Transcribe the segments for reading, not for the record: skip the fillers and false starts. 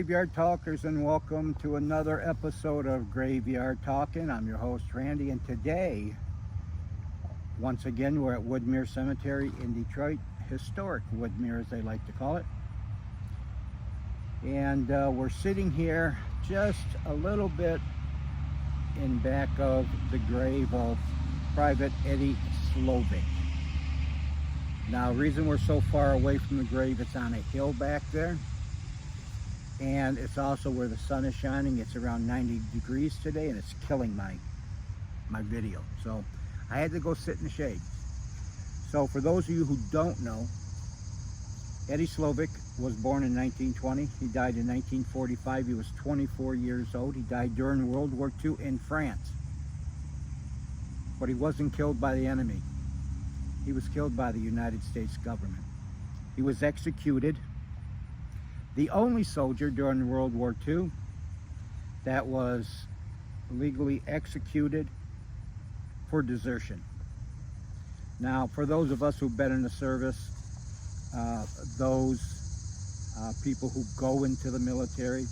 Graveyard Talkers, and welcome to another episode of Graveyard Talking. I'm your host Randy, and today once again we're at Woodmere Cemetery in Detroit, historic Woodmere as they like to call it. And we're sitting here just a little bit in back of the grave of Private Eddie Slovik. Now, the reason we're so far away from the grave, it's on a hill back there, and it's also where the sun is shining. It's around 90 degrees today, and it's killing my video, so I had to go sit in the shade. So for those of you who don't know, Eddie Slovik was born in 1920. He died in 1945. He was 24 years old. He died during World War II in France, but he wasn't killed by the enemy. He was killed by the United States government. He was executed, the only soldier during World War II that was legally executed for desertion. Now, for those of us who've been in the service, those people who go into the military,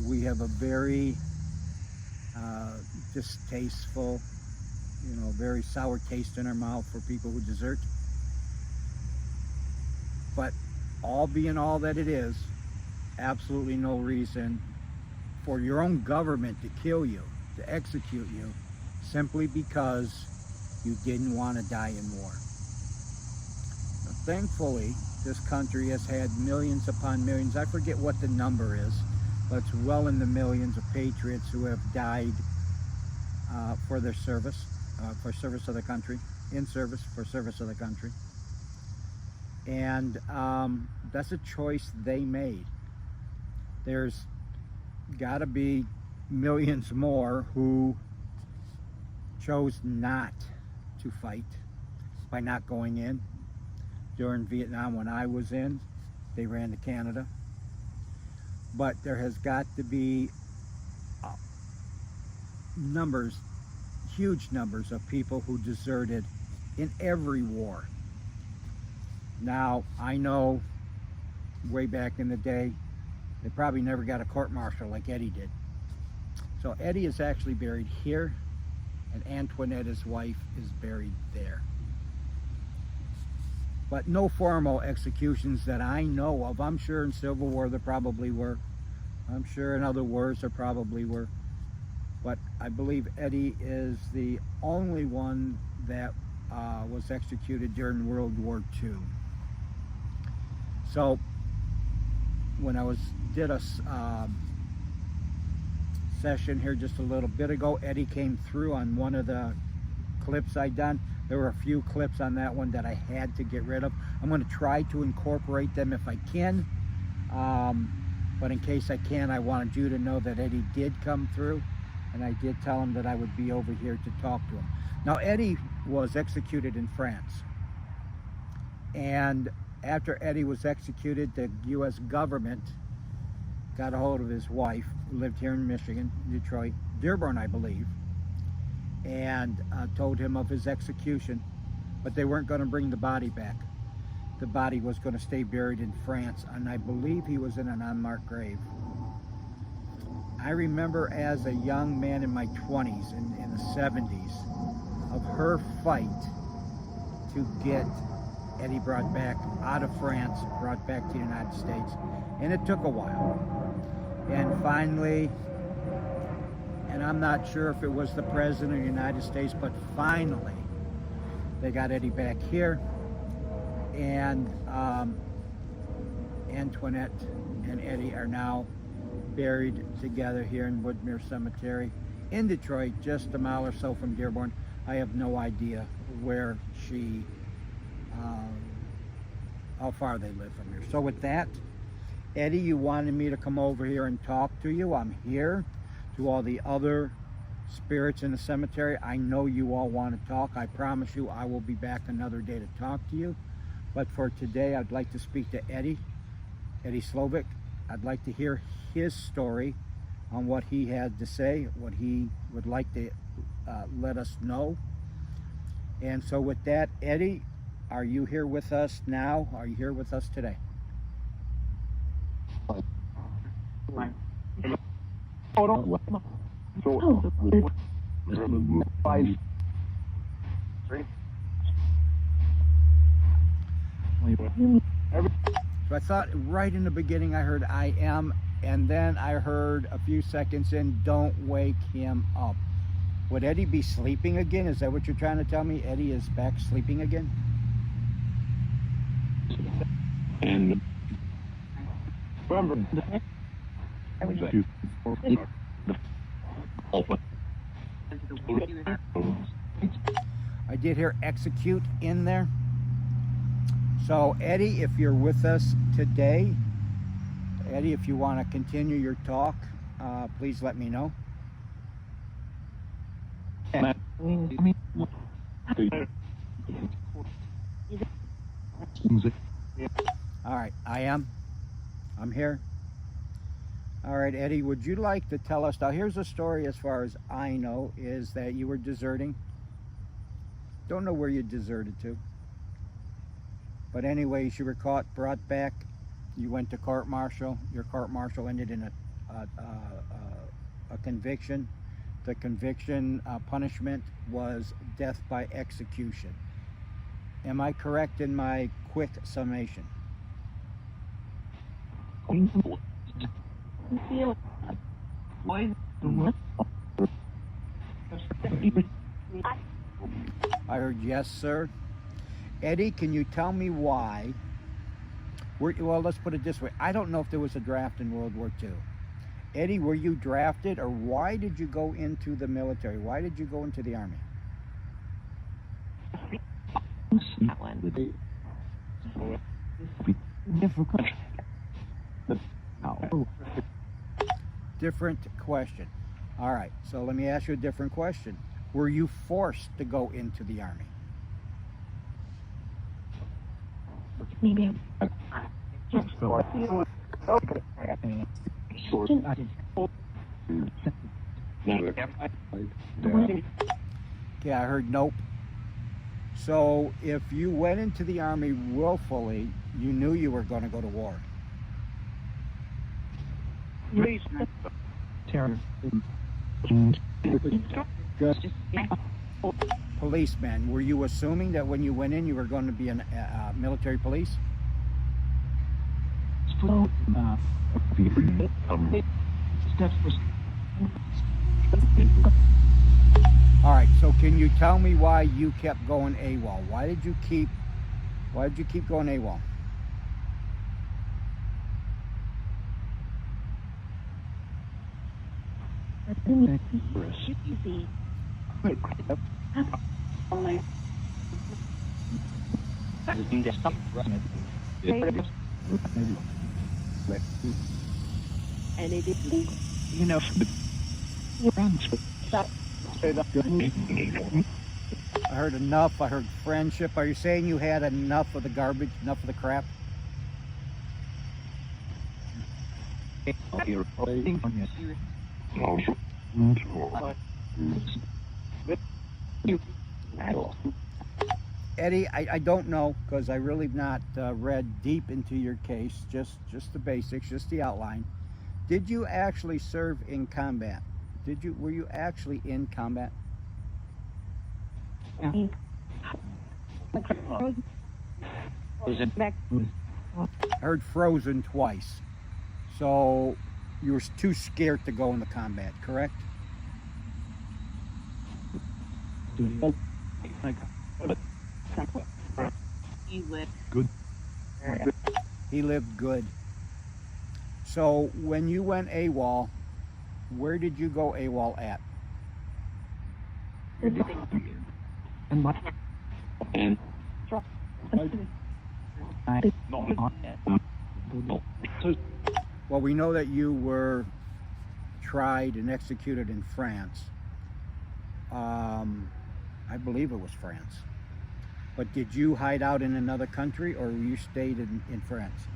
we have a very distasteful, very sour taste in our mouth for people who desert. But all being all that it is, absolutely no reason for your own government to kill you, to execute you, simply because you didn't want to die in war. Now, thankfully, this country has had millions upon millions, I forget what the number is, but it's well in the millions of patriots who have died for their service, for service of the country, in service, for service of the country. And that's a choice they made. There's got to be millions more who chose not to fight by not going in. During Vietnam, when I was in, they ran to Canada. But there has got to be numbers, huge numbers of people who deserted in every war. Now, I know way back in the day, they probably never got a court-martial like Eddie did. So Eddie is actually buried here, and Antoinette, his wife, is buried there. But no formal executions that I know of. I'm sure in Civil War there probably were. I'm sure in other wars there probably were. But I believe Eddie is the only one that was executed during World War II. So when I did a session here just a little bit ago, Eddie came through on one of the clips I done. There were a few clips on that one that I had to get rid of. I'm going to try to incorporate them if I can, but in case I can, I wanted you to know that Eddie did come through, and I did tell him that I would be over here to talk to him. Now, Eddie was executed in France, and after Eddie was executed, the U.S. government got a hold of his wife, who lived here in Michigan, Detroit, Dearborn, I believe, and told him of his execution, but they weren't going to bring the body back. The body was going to stay buried in France, and I believe he was in an unmarked grave. I remember as a young man in my 20s, in the 70s, of her fight to get Eddie brought back out of France, brought back to the United States, and it took a while. And finally, and I'm not sure if it was the President of the United States, but finally, they got Eddie back here, and Antoinette and Eddie are now buried together here in Woodmere Cemetery in Detroit, just a mile or so from Dearborn. I have no idea where how far they live from here. So with that, Eddie, you wanted me to come over here and talk to you. I'm here. To all the other spirits in the cemetery, I know you all want to talk. I promise you I will be back another day to talk to you. But for today, I'd like to speak to Eddie Slovik. I'd like to hear his story on what he had to say, what he would like to let us know. And so with that, Eddie, are you here with us now? Are you here with us today? So I thought right in the beginning I heard I am, and then I heard a few seconds in, don't wake him up. Would Eddie be sleeping again? Is that what you're trying to tell me? Eddie is back sleeping again? And remember, I did hear execute in there. So Eddie, if you're with us today, Eddie, if you want to continue your talk, please let me know. All right, I'm here. All right, Eddie, would you like to tell us, now here's a story as far as I know, is that you were deserting. Don't know where you deserted to. But anyways, you were caught, brought back, you went to court-martial, your court-martial ended in a conviction. The conviction punishment was death by execution. Am I correct in my quick summation? I heard yes, sir. Eddie, can you tell me why? Well, let's put it this way. I don't know if there was a draft in World War II. Eddie, were you drafted, or why did you go into the military? Why did you go into the Army? Different question. All right, so let me ask you a different question. Were you forced to go into the Army? Maybe. Okay, I heard nope. So if you went into the Army willfully, you knew you were going to go to war. Policeman, were you assuming that when you went in you were going to be a military police? All right, so can you tell me why you kept going AWOL? Why did you keep going AWOL? You know, I heard enough. I heard friendship. Are you saying you had enough of the garbage, enough of the crap? Eddie, I don't know, because I really not read deep into your case, just the basics, just the outline. Did you actually serve in combat? Were you actually in combat? yeah. I heard frozen twice. So you were too scared to go into combat, correct? Good. He lived good. So when you went AWOL, where did you go AWOL at? And what? And Well, we know that you were tried and executed in France. I believe it was France. But did you hide out in another country, or you stayed in France?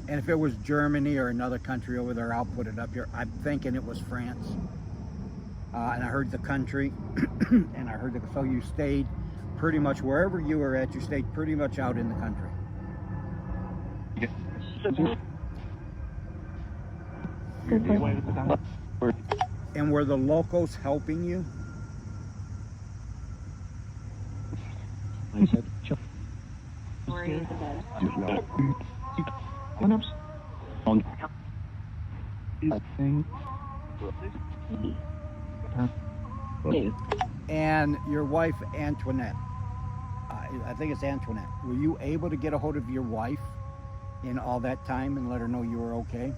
And if it was Germany or another country over there, I'll put it up here. I'm thinking it was France. and I heard the country, and I heard so you stayed pretty much wherever you were at. You stayed pretty much out in the country. And were the locals helping you? I said, And your wife Antoinette, I think it's Antoinette, were you able to get a hold of your wife in all that time and let her know you were okay?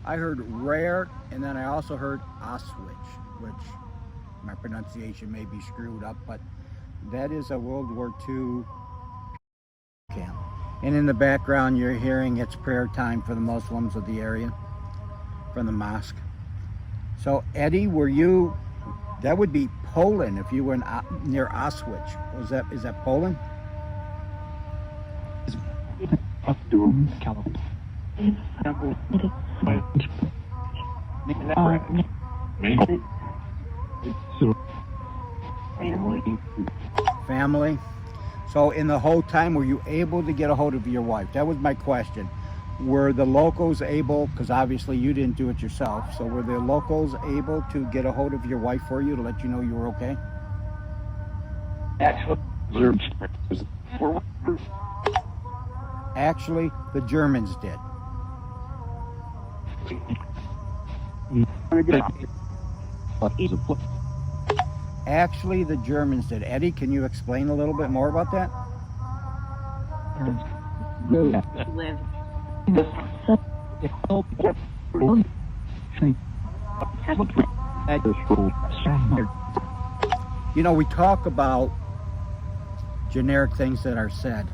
I heard rare, and then I also heard Oswich, which my pronunciation may be screwed up, but that is a World War II camp. And in the background, you're hearing it's prayer time for the Muslims of the area from the mosque. So, Eddie, were you? That would be Poland if you were near Oswich. Is that Poland? Family. So in the whole time, were you able to get a hold of your wife? That was my question. Were the locals able, because obviously you didn't do it yourself, so were the locals able to get a hold of your wife for you to let you know you were okay? Actually, the Germans did. Actually, the Germans did. Eddie, can you explain a little bit more about that? You know, we talk about generic things that are said,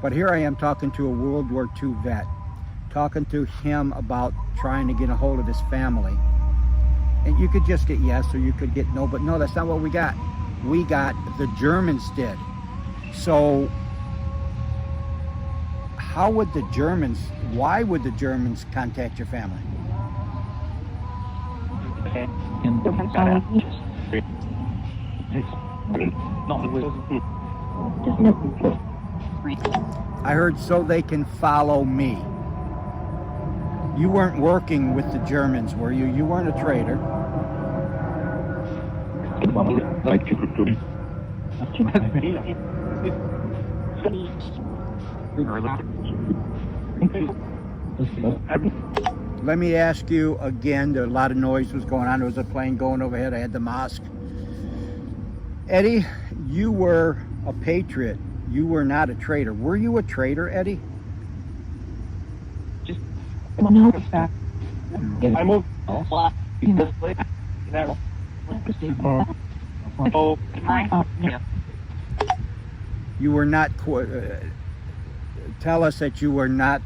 but here I am talking to a World War II vet, talking to him about trying to get a hold of his family. And you could just get yes or you could get no, but no, that's not what we got. We got the Germans did. So how would the Germans, why would the Germans contact your family? I heard so they can follow me. You weren't working with the Germans, were you? You weren't a traitor. Let me ask you again, a lot of noise was going on. There was a plane going overhead. I had the mosque. Eddie, you were a patriot. You were not a traitor. Were you a traitor, Eddie? I moved. You were not. Tell us that you were not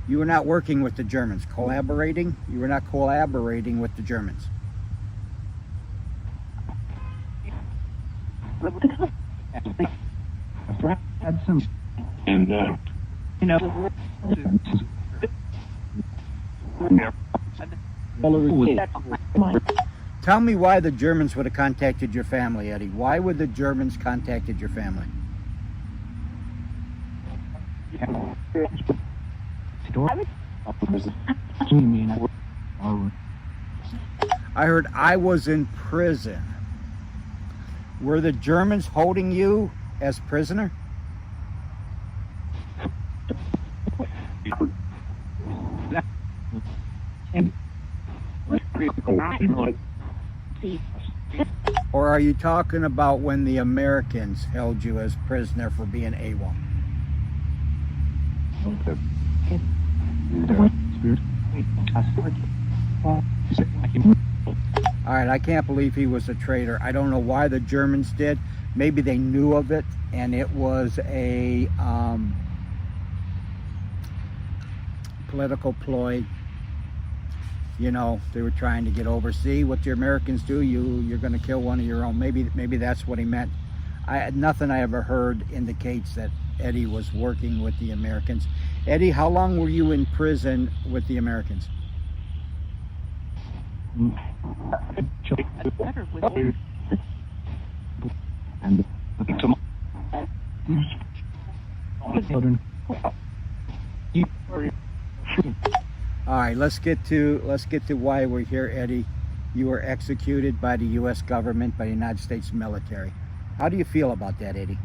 you were not working with the Germans. Collaborating. You were not collaborating with the Germans. And You know, Tell me why the Germans would have contacted your family, Eddie. Why would the Germans contacted your family? I heard I was in prison. Were the Germans holding you as prisoner? Or are you talking about when the Americans held you as prisoner for being AWOL? All right, I can't believe he was a traitor. I don't know why the Germans did. Maybe they knew of it and it was a political ploy. you know, they were trying to get over. See what the Americans do, you're going to kill one of your own. Maybe that's what he meant. Nothing I ever heard indicates that Eddie was working with the Americans. Eddie, how long were you in prison with the Americans? And All right, let's get to why we're here, Eddie. You were executed by the U.S. government, by the United States military. How do you feel about that, Eddie?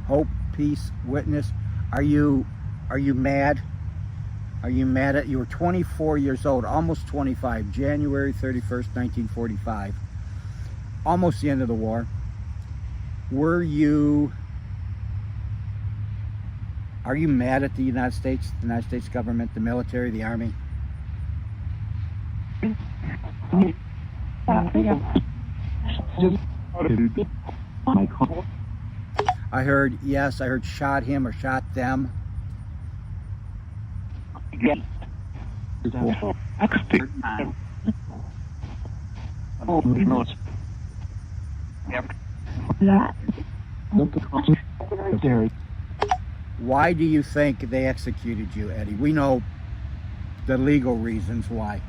Hope, peace, witness. Are you mad? Are you mad at, you were 24 years old, almost 25, January 31st, 1945, almost the end of the war. Are you mad at the United States government, the military, the army? I heard, yes, I heard shot him or shot them. Why do you think they executed you, Eddie? We know the legal reasons why.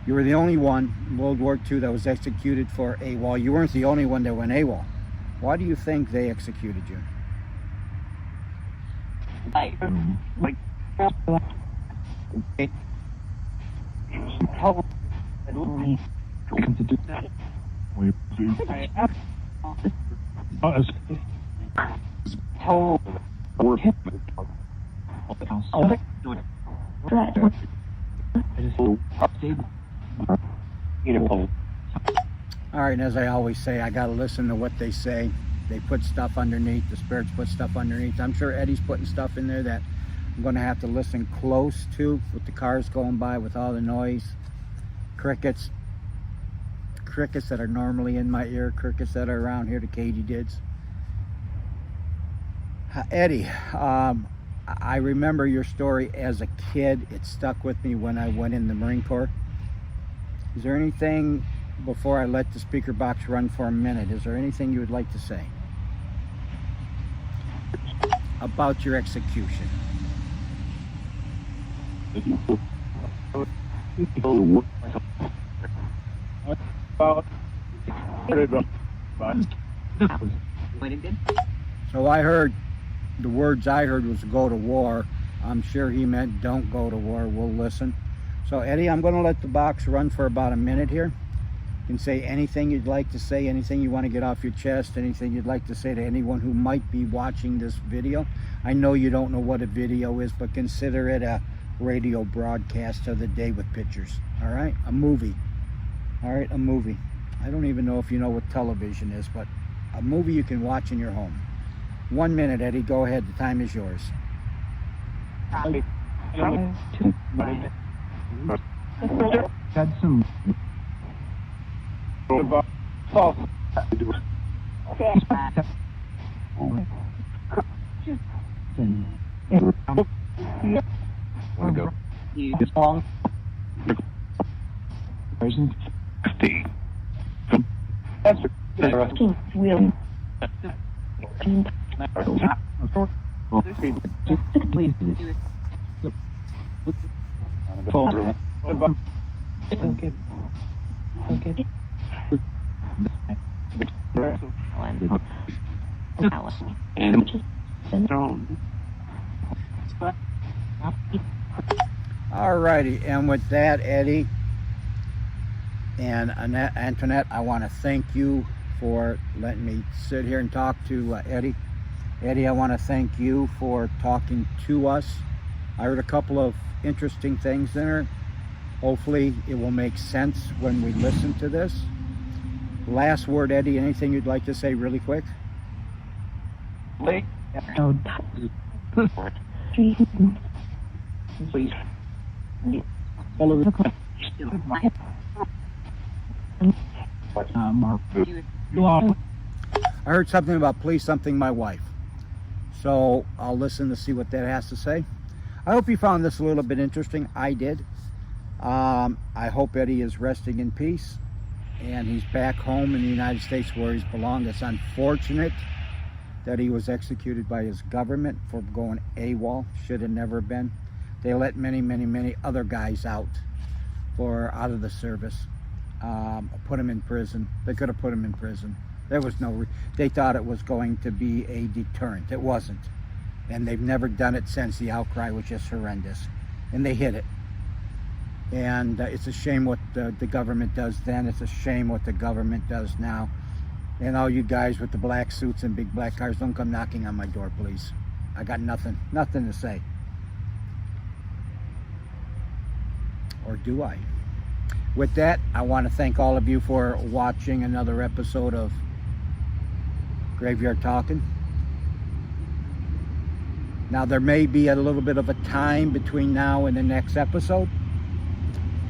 You were the only one in World War II that was executed for AWOL. You weren't the only one that went AWOL. Why do you think they executed you? All right, and as I always say, I got to listen to what they say. They put stuff underneath, the spirits put stuff underneath. I'm sure Eddie's putting stuff in there that I'm going to have to listen close to, with the cars going by, with all the noise. Crickets that are normally in my ear, crickets that are around here, the katydids. Eddie, I remember your story as a kid. It stuck with me when I went in the Marine Corps. Is there anything, before I let the speaker box run for a minute, is there anything you would like to say about your execution? So I heard, the words I heard was go to war. I'm sure he meant don't go to war. We'll listen. So Eddie, I'm going to let the box run for about a minute here. You can say anything you'd like to say, anything you want to get off your chest, anything you'd like to say to anyone who might be watching this video. I know you don't know what a video is, but consider it a radio broadcast of the day with pictures. All right, a movie. All right, a movie. I don't even know if you know what television is, but a movie you can watch in your home. 1 minute, Eddie, go ahead, the time is yours. Had some Want to go? long. Alrighty, and with that, Eddie and Antoinette, I want to thank you for letting me sit here and talk to Eddie. Eddie, I want to thank you for talking to us. I heard a couple of interesting things in her. Hopefully it will make sense when we listen to this. Last word, Eddie, anything you'd like to say really quick? Please. I heard something about please something my wife. So I'll listen to see what that has to say. I hope you found this a little bit interesting. I did. I hope Eddie is resting in peace and he's back home in the United States where he's belonged. It's unfortunate that he was executed by his government for going AWOL. Should have never been. They let many other guys out of the service. Put him in prison. They could have put him in prison. There was no, they thought it was going to be a deterrent. It wasn't. And they've never done it since. The outcry was just horrendous. And they hid it. And it's a shame what the government does then. It's a shame what the government does now. And all you guys with the black suits and big black cars, don't come knocking on my door, please. I got nothing to say. Or do I? With that, I want to thank all of you for watching another episode of Graveyard Talking. Now, there may be a little bit of a time between now and the next episode.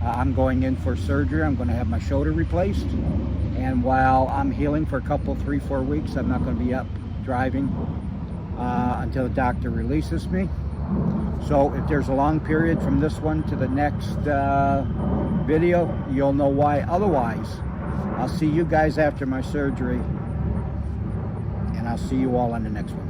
I'm going in for surgery. I'm going to have my shoulder replaced. And while I'm healing for a couple, 3-4 weeks, I'm not going to be up driving until the doctor releases me. So if there's a long period from this one to the next video, you'll know why. Otherwise, I'll see you guys after my surgery. And I'll see you all on the next one.